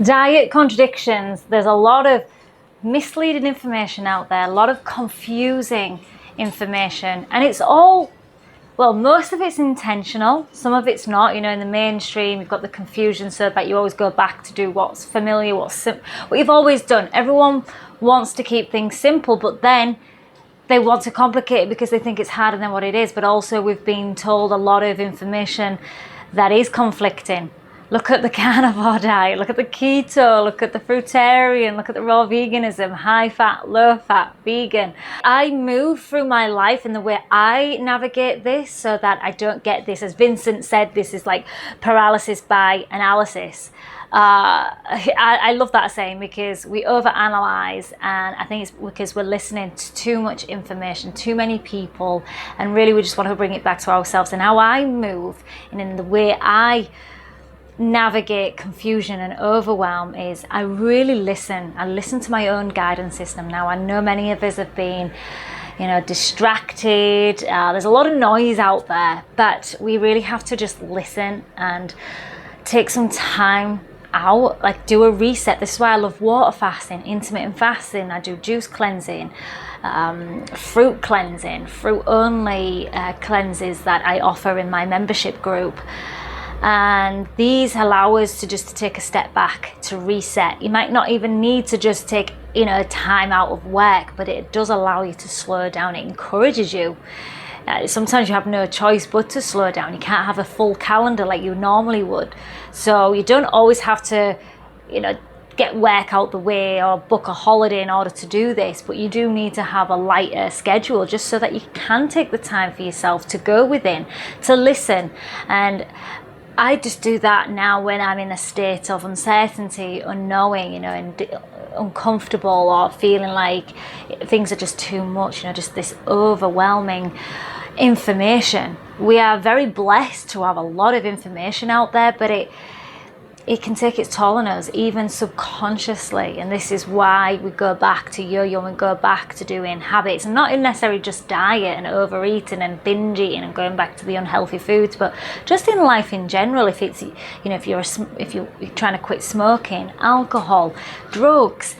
Diet contradictions. There's a lot of misleading information out there, a lot of confusing information, and it's all, well, most of it's intentional, some of it's not. In the mainstream, you've got the confusion so that you always go back to do what's familiar, what you've always done. Everyone wants to keep things simple, but then they want to complicate it because they think it's harder than what it is. But also we've been told a lot of information that is conflicting. Look at the carnivore diet, look at the keto, look at the fruitarian, look at the raw veganism, high fat, low fat, vegan. I move through my life in the way I navigate this so that I don't get this, as Vincent said, this is like paralysis by analysis. I love that saying because we overanalyze, and I think it's because we're listening to too much information, too many people, and really we just want to bring it back to ourselves. And how I move and in the way I navigate confusion and overwhelm is I really listen. I listen to my own guidance system. Now, I know many of us have been distracted. There's a lot of noise out there, but we really have to just listen and take some time out, like do a reset. This is why I love water fasting, intermittent fasting. I do juice cleansing, fruit cleansing, fruit only cleanses that I offer in my membership group. And these allow us to just take a step back, to reset. You might not even need to just take time out of work, but it does allow you to slow down. It encourages you. Sometimes you have no choice but to slow down. You can't have a full calendar like you normally would. So you don't always have to get work out the way or book a holiday in order to do this, but you do need to have a lighter schedule just so that you can take the time for yourself to go within, to listen. And I just do that now when I'm in a state of uncertainty, unknowing, and uncomfortable, or feeling like things are just too much, just this overwhelming information. We are very blessed to have a lot of information out there, but it can take its toll on us, even subconsciously. And this is why we go back to yo-yo and go back to doing habits, and not necessarily just diet and overeating and binge eating and going back to the unhealthy foods, but just in life in general. If it's if you're trying to quit smoking, alcohol, drugs,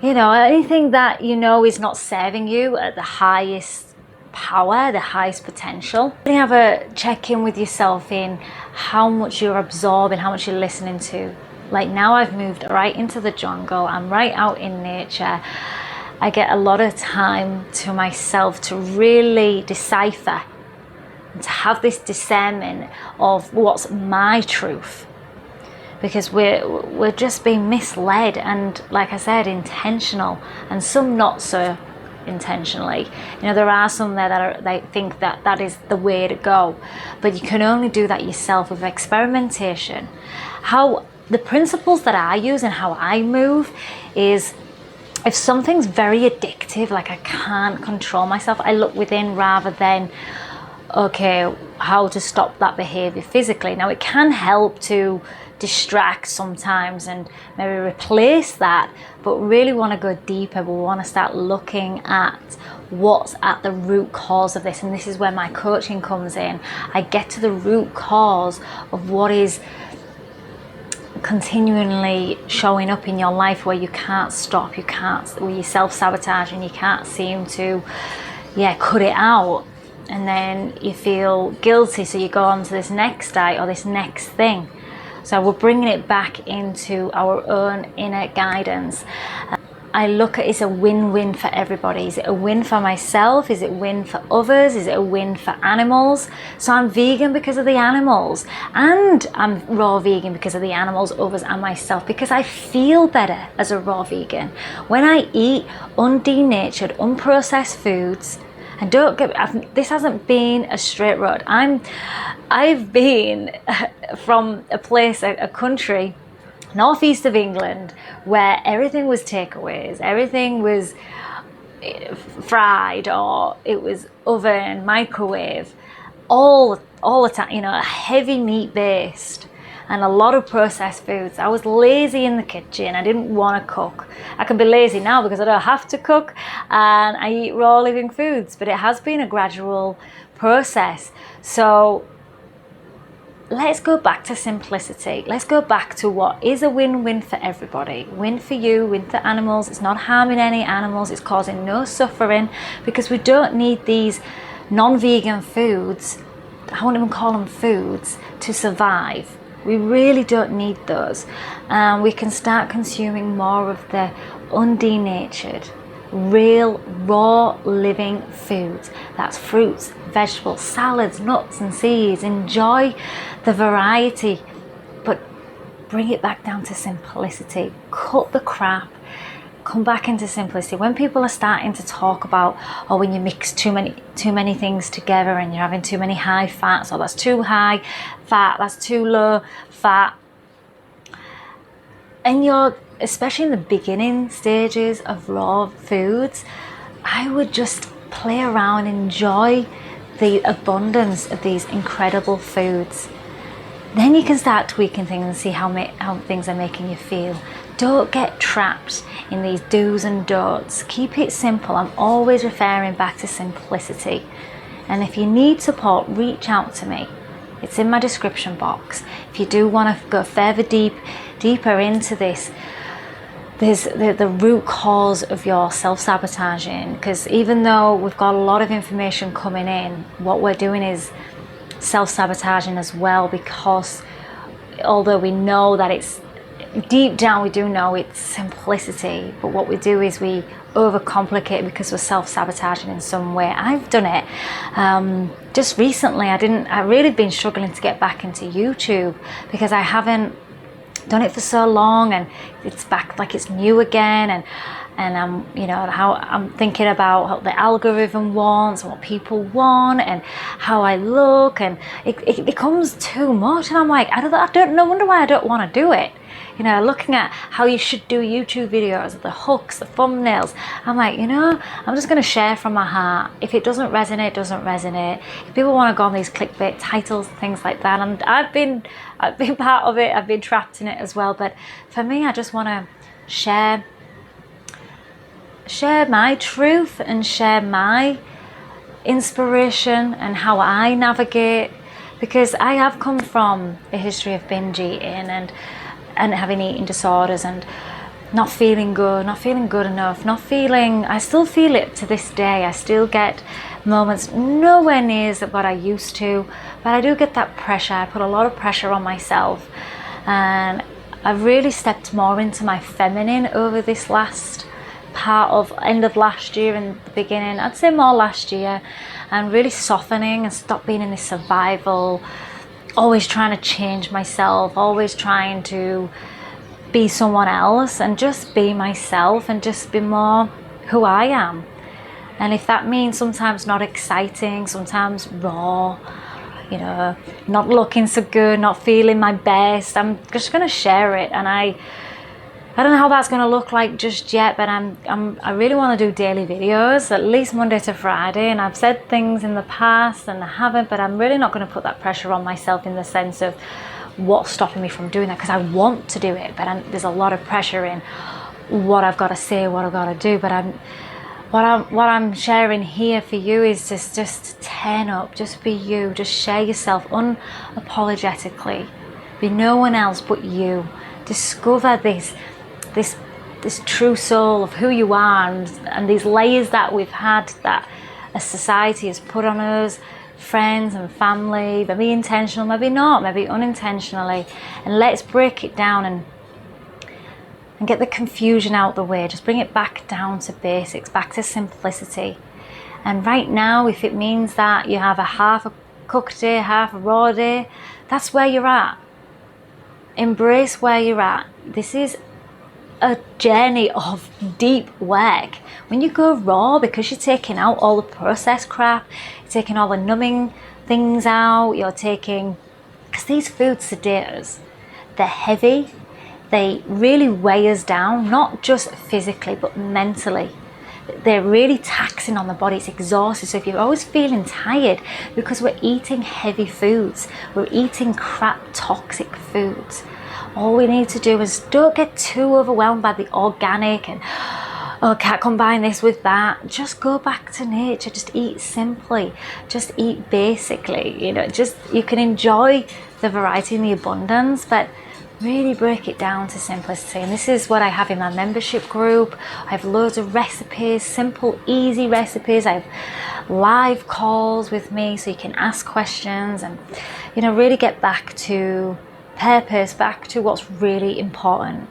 anything that is not serving you at the highest power, the highest potential. You have a check-in with yourself in how much you're absorbing, how much you're listening to. Like now I've moved right into the jungle. I'm right out in nature. I get a lot of time to myself to really decipher and to have this discernment of what's my truth. Because we're just being misled, and like I said, intentional, and some not so intentionally. There are some there they think that is the way to go, but you can only do that yourself with experimentation. How the principles that I use and how I move is, if something's very addictive, like I can't control myself, I look within rather than how to stop that behavior physically. Now, it can help to distract sometimes and maybe replace that, but really want to go deeper. We want to start looking at what's at the root cause of this, and this is where my coaching comes in. I get to the root cause of what is continually showing up in your life, where you can't stop, where you self-sabotage and you can't seem to cut it out. And then you feel guilty, so you go on to this next diet or this next thing. So we're bringing it back into our own inner guidance. I look at it's a win-win for everybody. Is it a win for myself? Is it a win for others? Is it a win for animals? So I'm vegan because of the animals, and I'm raw vegan because of the animals, others, and myself, because I feel better as a raw vegan. When I eat undenatured, unprocessed foods, and this hasn't been a straight road. I've been from a place, a country, northeast of England, where everything was takeaways, everything was fried, or it was oven, microwave, all the time, heavy meat based, and a lot of processed foods. I was lazy in the kitchen. I didn't want to cook. I can be lazy now because I don't have to cook, and I eat raw living foods, but it has been a gradual process. So let's go back to simplicity. Let's go back to what is a win-win for everybody. Win for you, win for animals. It's not harming any animals. It's causing no suffering, because we don't need these non-vegan foods, I won't even call them foods, to survive. We really don't need those. We can start consuming more of the undenatured, real, raw, living foods. That's fruits, vegetables, salads, nuts and seeds. Enjoy the variety, but bring it back down to simplicity. Cut the crap. Come back into simplicity. When people are starting to talk about, oh, when you mix too many things together and you're having too many high fats, or that's too high fat, that's too low fat, and you're, especially in the beginning stages of raw foods, I would just play around, enjoy the abundance of these incredible foods. Then you can start tweaking things and see how things are making you feel. Don't get trapped in these do's and don'ts. Keep it simple. I'm always referring back to simplicity. And if you need support, reach out to me. It's in my description box. If you do want to go further deeper into this, there's the root cause of your self-sabotaging, because even though we've got a lot of information coming in, what we're doing is self-sabotaging as well, because although we know that it's deep down, we do know it's simplicity, but what we do is we overcomplicate because we're self-sabotaging in some way. I've done it just recently. I've really been struggling to get back into YouTube because I haven't done it for so long, and it's back like it's new again, and I'm, you know, how I'm thinking about what the algorithm wants and what people want and how I look, and it becomes too much, and I'm like, I don't know, wonder why I don't want to do it. You know, looking at how you should do YouTube videos, the hooks, the thumbnails, I'm like, you know, I'm just going to share from my heart. If it doesn't resonate, it doesn't resonate. If people want to go on these clickbait titles, things like that, and I've been part of it, I've been trapped in it as well, but for me, I just want to share my truth and share my inspiration and how I navigate, because I have come from a history of binge eating and having eating disorders and not feeling good enough, I still feel it to this day. I still get moments nowhere near what I used to, but I do get that pressure. I put a lot of pressure on myself, and I've really stepped more into my feminine over this last part of end of last year and the beginning, I'd say more last year, and really softening and stop being in this survival, always trying to change myself, always trying to be someone else, and just be myself and just be more who I am. And if that means sometimes not exciting, sometimes raw, you know, not looking so good, not feeling my best, I'm just going to share it. And I don't know how that's going to look like just yet, but I really want to do daily videos, at least Monday to Friday. And I've said things in the past and I haven't, but I'm really not going to put that pressure on myself in the sense of what's stopping me from doing that, because I want to do it, but there's a lot of pressure in what I've got to say, what I've got to do. But what I'm sharing here for you is just turn up, just be you, just share yourself unapologetically, be no one else but you. Discover this true soul of who you are, and these layers that we've had, that a society has put on us, friends and family, maybe intentional, maybe not, maybe unintentionally. And let's break it down and get the confusion out the way. Just bring it back down to basics, back to simplicity. And right now, if it means that you have a half a cooked day, half a raw day, that's where you're at. Embrace where you're at. This is a journey of deep work. When you go raw, because you're taking out all the processed crap, you're taking all the numbing things out, because these foods sedate us. They're heavy, they really weigh us down, not just physically but mentally. They're really taxing on the body, it's exhausting. So if you're always feeling tired, because we're eating heavy foods, we're eating crap, toxic foods, all we need to do is don't get too overwhelmed by the organic and, oh, can't combine this with that. Just go back to nature. Just eat simply. Just eat basically. You know, just, you can enjoy the variety and the abundance, but really break it down to simplicity. And this is what I have in my membership group. I have loads of recipes, simple, easy recipes. I have live calls with me so you can ask questions and, you know, really get back to purpose, back to what's really important.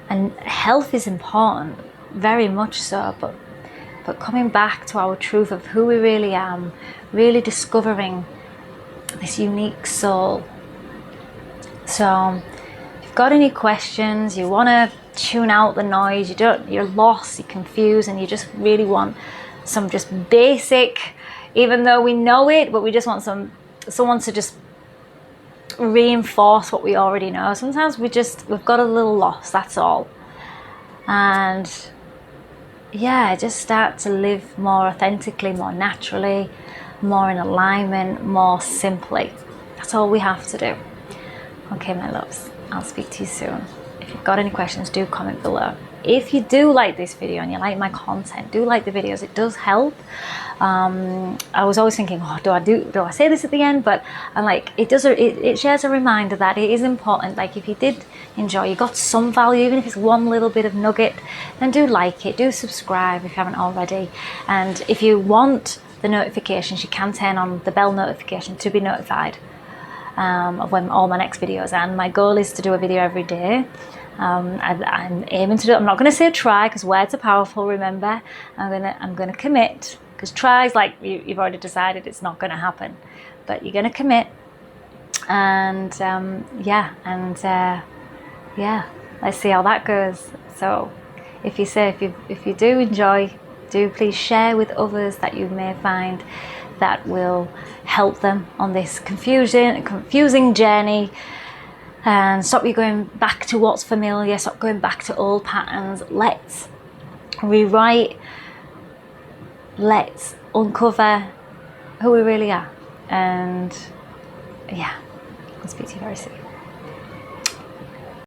And health is important, very much so, but coming back to our truth of who we really are, really discovering this unique soul. So if you've got any questions, you want to tune out the noise, you're lost, you're confused, and you just really want some just basic, even though we know it, but we just want someone to just reinforce what we already know. Sometimes we've got a little lost, that's all. And yeah, just start to live more authentically, more naturally, more in alignment, more simply. That's all we have to do. Okay, my loves, I'll speak to you soon. If you've got any questions, do comment below. If you do like this video and you like my content, do like the videos, it does help. I was always thinking, oh, do I say this at the end? But I'm like, it shares a reminder that it is important. Like, if you did enjoy, you got some value, even if it's one little bit of nugget, then do like it, do subscribe if you haven't already. And if you want the notifications, you can turn on the bell notification to be notified of when all my next videos are. And my goal is to do a video every day. I'm aiming to do it. I'm not going to say try, because words are powerful, remember. I'm gonna commit, because try is like you've already decided it's not going to happen, but you're going to commit. And yeah, let's see how that goes. So if you do enjoy, do please share with others that you may find that will help them on this confusing journey. And stop you going back to what's familiar, stop going back to old patterns. Let's rewrite, let's uncover who we really are. And yeah, I'll speak to you very soon.